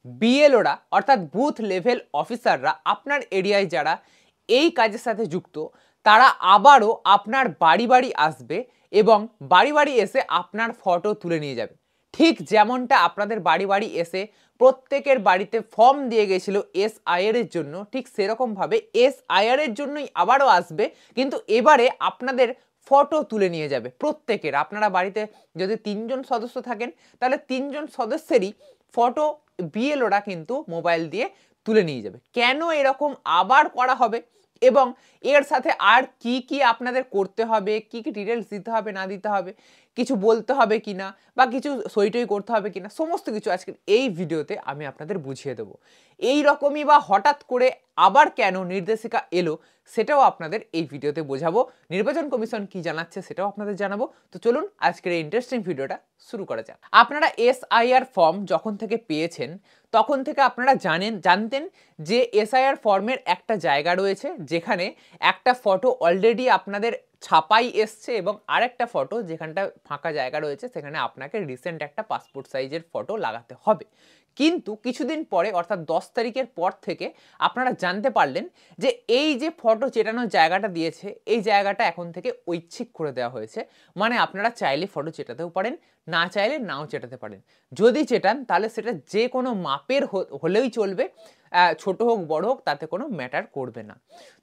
বিএলওরা অর্থাৎ booth level অফিসাররা আপনার এরিয়ায় যারা এই কাজের সাথে যুক্ত তারা আবারও আপনার বাড়ি বাড়ি আসবে এবং বাড়ি বাড়ি এসে আপনার ফটো তুলে নিয়ে যাবে। ঠিক যেমনটা আপনাদের বাড়ি বাড়ি এসে প্রত্যেকের বাড়িতে ফর্ম দিয়ে গেছিল এসআইআর এর জন্য, ঠিক সেরকমভাবে এসআইআর এর জন্যই আবারও আসবে, কিন্তু এবারে আপনাদের ফটো তুলে নিয়ে যাবে প্রত্যেকের। আপনারা বাড়িতে যদি 3জন সদস্য থাকেন তাহলে 3জন সদস্যেরই ফটো বিএলওরা কিন্তু মোবাইল দিয়ে তুলে নিয়ে যাবে। কেন এরকম আবার করা হবে এবং এর সাথে আর কি কি আপনাদের করতে হবে, কি কি ডিটেলস দিতে হবে না দিতে হবে, কিছু বলতে হবে কিনা বা কিছু সইটই করতে হবে কিনা, সমস্ত কিছু আজকের এই ভিডিওতে আমি আপনাদের বুঝিয়ে দেবো। এই রকমই বা হঠাৎ করে আবার কেন নির্দেশিকা এলো সেটাও আপনাদের এই ভিডিওতে বোঝাবো। নির্বাচন কমিশন কি জানাচ্ছে সেটাও আপনাদের জানাবো। তো চলুন আজকের এই ইন্টারেস্টিং ভিডিওটা শুরু করা যাক। আপনারা এসআইআর ফর্ম যখন থেকে পেয়েছেন তখন থেকে আপনারা জানতেন যে এসআইআর ফর্মের একটা জায়গা রয়েছে যেখানে একটা ফটো অলরেডি আপনাদের ছাপাই এসছে এবং আরেকটা ফটো যেখানটা ফাঁকা জায়গা রয়েছে সেখানে আপনাকে রিসেন্ট একটা পাসপোর্ট সাইজের ফটো লাগাতে হবে। কিন্তু কিছুদিন পরে অর্থাৎ 10 তারিখের পর থেকে আপনারা জানতে পারলেন যে এই যে ফটো চেটানোর জায়গাটা দিয়েছে এই জায়গাটা এখন থেকে ঐচ্ছিক করে দেওয়া হয়েছে। মানে আপনারা চাইলে ফটো চেটাতেও পারেন, না চাইলে নাও চেটাতে পারেন। যদি চেটান তাহলে সেটা যে কোনো মাপের হলেই চলবে, ছোট হোক বড় হোক তাতে কোনো ম্যাটার করবে না।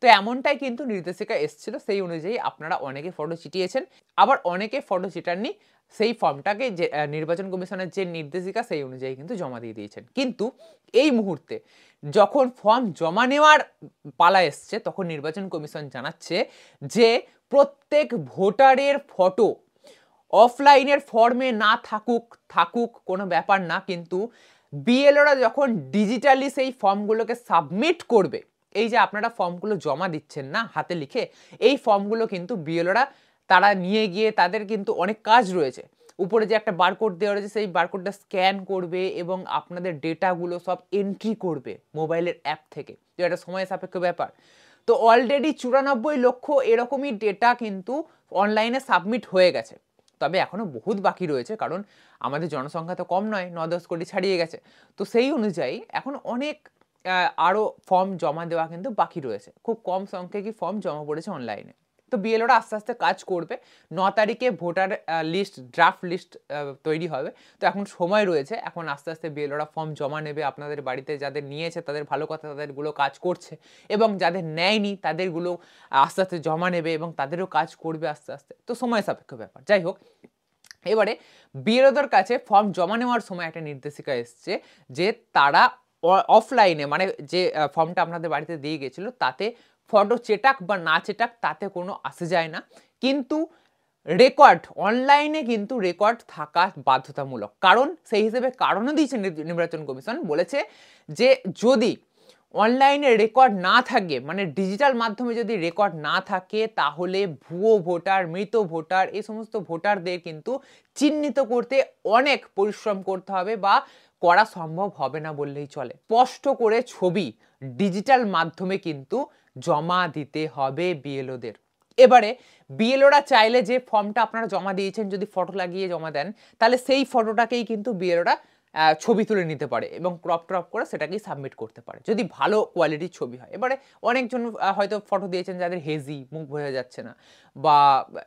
তো এমনটাই কিন্তু নির্দেশিকা এসেছিল, সেই অনুযায়ী আপনারা অনেকে ফটো চিটিয়েছেন, আবার অনেকে ফটো চিটাননি। সেই ফর্মটাকে যে নির্বাচন কমিশনের যে নির্দেশিকা সেই অনুযায়ী কিন্তু জমা দিয়ে দিয়েছেন। কিন্তু এই মুহূর্তে যখন ফর্ম জমা নেওয়ার পালা এসছে তখন নির্বাচন কমিশন জানাচ্ছে যে প্রত্যেক ভোটারের ফটো অফলাইনের ফর্মে না থাকুক কোনো ব্যাপার না, কিন্তু বিএলওরা যখন ডিজিটালি সেই ফর্মগুলোকে সাবমিট করবে, এই যে আপনারা ফর্মগুলো জমা দিচ্ছেন না হাতে লিখে, এই ফর্মগুলো কিন্তু বিএলওরা তারা নিয়ে গিয়ে তাদের কিন্তু অনেক কাজ রয়েছে। উপরে যে একটা বারকোড দেওয়া রয়েছে সেই বারকোডটা স্ক্যান করবে এবং আপনাদের ডেটাগুলো সব এন্ট্রি করবে মোবাইলের অ্যাপ থেকে, তো এটা সময় সাপেক্ষ ব্যাপার। তো অলরেডি 94 লক্ষ এরকমই ডেটা কিন্তু অনলাইনে সাবমিট হয়ে গেছে। তবে এখনও বহুত বাকি রয়েছে, কারণ আমাদের জনসংখ্যা তো কম নয়, 9-10 কোটি ছাড়িয়ে গেছে। তো সেই অনুযায়ী এখন অনেক আরও ফর্ম জমা দেওয়া কিন্তু বাকি রয়েছে। খুব কম সংখ্যকই ফর্ম জমা পড়েছে অনলাইনে। তো বিএলওরা আস্তে আস্তে কাজ করবে। 9 তারিখে ভোটার লিস্ট, ড্রাফট লিস্ট তৈরি হবে। তো এখন সময় রয়েছে, এখন আস্তে আস্তে বিএলওরা ফর্ম জমা নেবে। আপনাদের বাড়িতে যাদের নিয়েছে তাদের ভালো কথা, তাদেরগুলো কাজ করছে, এবং যাদের নেয়নি তাদেরগুলো আস্তে আস্তে জমা নেবে এবং তাদেরও কাজ করবে আস্তে আস্তে। তো সময় সাপেক্ষ ব্যাপার। যাই হোক, এবারে বিএলওদের কাছে ফর্ম জমা নেওয়ার সময় একটা নির্দেশিকা এসছে যে তারা অফলাইনে, মানে যে ফর্মটা আপনাদের বাড়িতে দিয়ে গেছিল তাতে ফটো চেটাক বা না চেটাক তাতে কোনো আসে যায় না, কিন্তু রেকর্ড অনলাইনে কিন্তু রেকর্ড থাকা বাধ্যতামূলক। কারণ সেই হিসেবে কারণও দিয়েছে নির্বাচন কমিশন, বলেছে যে যদি অনলাইনে রেকর্ড না থাকে, মানে ডিজিটাল মাধ্যমে যদি রেকর্ড না থাকে, তাহলে ভুয়ো ভোটার, মৃত ভোটার, এই সমস্ত ভোটারদের কিন্তু চিহ্নিত করতে অনেক পরিশ্রম করতে হবে বা করা সম্ভব হবে না বললেই চলে। স্পষ্ট করে ছবি ডিজিটাল মাধ্যমে কিন্তু জমা দিতে হবে বিএলওদের। এবারে বিএলওরা চাইলে যে ফর্মটা আপনারা জমা দিয়েছেন যদি ফটো লাগিয়ে জমা দেন, তাহলে সেই ফটোটাকেই কিন্তু বিএলওরা ছবি তুলে নিতে পারে এবং ক্রপ করে সেটাকেই সাবমিট করতে পারে যদি ভালো কোয়ালিটির ছবি হয়। এবারে অনেকজন হয়তো ফটো দিয়েছেন যাদের হেজি, মুখ বোঝা যাচ্ছে না, বা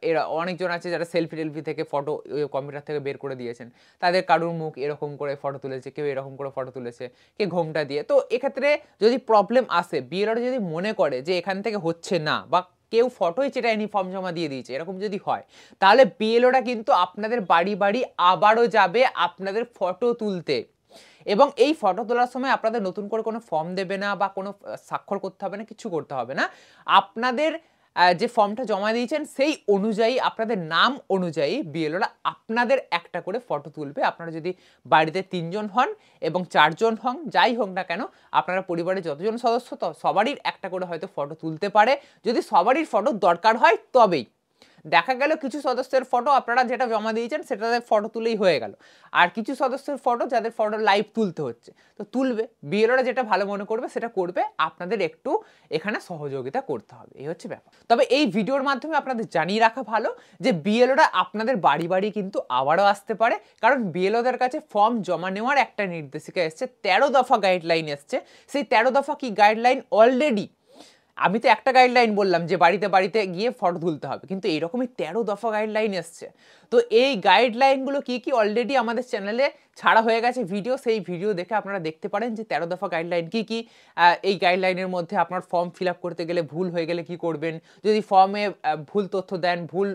এরা অনেকজন আছে যারা সেলফি টেলফি থেকে ফটো কম্পিউটার থেকে বের করে দিয়েছেন, তাদের কারুর মুখ এরকম করে ফটো তুলেছে, কেউ এরকম করে ফটো তুলেছে, কে ঘোমটা দিয়ে। তো এক্ষেত্রে যদি প্রবলেম আসে, বিএলওরা যদি মনে করে যে এখান থেকে হচ্ছে না বা কেউ ফটোই চেটায়নি ফর্ম জমা দিয়ে দিয়েছে, এরকম যদি হয়, তাহলে বিএলওরা কিন্তু আপনাদের বাড়ি বাড়ি আবারও যাবে আপনাদের ফটো তুলতে, এবং এই ফটো তোলার সময় আপনাদের নতুন করে কোনো ফর্ম দেবে না বা কোনো স্বাক্ষর করতে হবে না, কিছু করতে হবে না। আপনাদের যে ফর্মটা জমা দিয়েছেন সেই অনুযায়ী, আপনাদের নাম অনুযায়ী বিএলওরা আপনাদের একটা করে ফটো তুলবে। আপনারা যদি বাড়িতে 3 জন হন এবং 4 জন হন, যাই হোক না কেন, আপনারা পরিবারের যতজন সদস্য সবারই একটা করে হয়তো ফটো তুলতে পারে। যদি সবারই ফটো দরকার হয় তবেই, দেখা গেল কিছু সদস্যের ফটো আপনারা যেটা জমা দিয়েছেন সেটাতে ফটো তুলেই হয়ে গেল, আর কিছু সদস্যের ফটো যাদের ফটো লাইভ তুলতে হচ্ছে তো তুলবে, বিএলওরা যেটা ভালো মনে করবে সেটা করবে, আপনাদের একটু এখানে সহযোগিতা করতে হবে, এই হচ্ছে ব্যাপার। তবে এই ভিডিওর মাধ্যমে আপনাদের জানিয়ে রাখা ভালো যে বিএলওরা আপনাদের বাড়ি বাড়ি কিন্তু আবারও আসতে পারে, কারণ বিএলওদের কাছে ফর্ম জমা নেওয়ার একটা নির্দেশিকা এসছে, 13 দফা গাইডলাইন এসছে। সেই 13 দফা কি গাইডলাইন অলরেডি, আমি তো একটা গাইডলাইন বললাম যে বাড়িতে বাড়িতে গিয়ে ফটো তুলতে হবে, কিন্তু এইরকমই 13 দফা গাইডলাইন এসছে। তো এই গাইডলাইনগুলো কি কি অলরেডি আমাদের চ্যানেলে ছাড়া হয়ে গেছে ভিডিও, সেই ভিডিও দেখে আপনারা দেখতে পারেন যে 13 দফা গাইডলাইন কি কি। এই গাইডলাইনের মধ্যে আপনার ফর্ম ফিল আপ করতে গেলে ভুল হয়ে গেলে কি করবেন, যদি ফর্মে ভুল তথ্য দেন, ভুল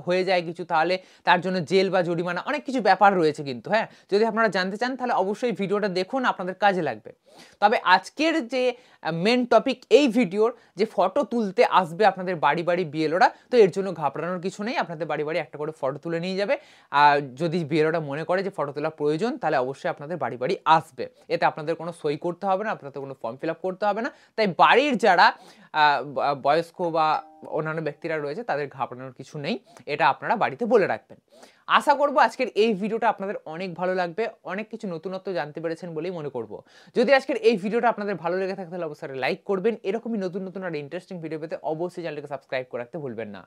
হয়ে যায় কিছু, তাহলে তার জন্য জেল বা জরিমানা অনেক কিছু ব্যাপার রয়েছে কিন্তু। হ্যাঁ, যদি আপনারা জানতে চান তাহলে অবশ্যই ভিডিওটা দেখুন, আপনাদের কাজে লাগবে। তবে আজকের যে মেন টপিক এই ভিডিওর, যে ফটো তুলতে আসবে আপনাদের বাড়ি বাড়ি বিএলওরা, তো এর জন্য ঘাবড়ানোর কিছু নেই, আপনাদের বাড়ি বাড়ি একটা করে ফটো তুলে নিয়ে যাবে। আর যদি বিএলওরা মনে করে যে ফটো তোলা প্রয়োজন তাহলে অবশ্যই আপনাদের বাড়ি বাড়ি আসবে, এতে আপনাদের কোনো সই করতে হবে না, আপনাদের কোনো ফর্ম ফিল আপ করতে হবে না। তাই বাড়ির যারা বয়স্ক বা অন্যান্য ব্যক্তিরা রয়েছে তাদের ঘাবড়ানোর কিছু নেই, এটা আপনারা বাড়িতে বলে রাখবেন। আশা করব আজকের এই ভিডিওটা আপনাদের অনেক ভালো লাগবে, অনেক কিছু নতুনত্ব জানতে পেরেছেন বলেই মনে করব। যদি আজকের এই ভিডিওটা আপনাদের ভালো লেগে থাকে তাহলে অবশ্যই লাইক করবেন, এরকমই নতুন নতুন আর ইন্টারেস্টিং ভিডিও পেতে অবশ্যই চ্যানেলটাকে সাবস্ক্রাইব করে রাখতে ভুলবেন না।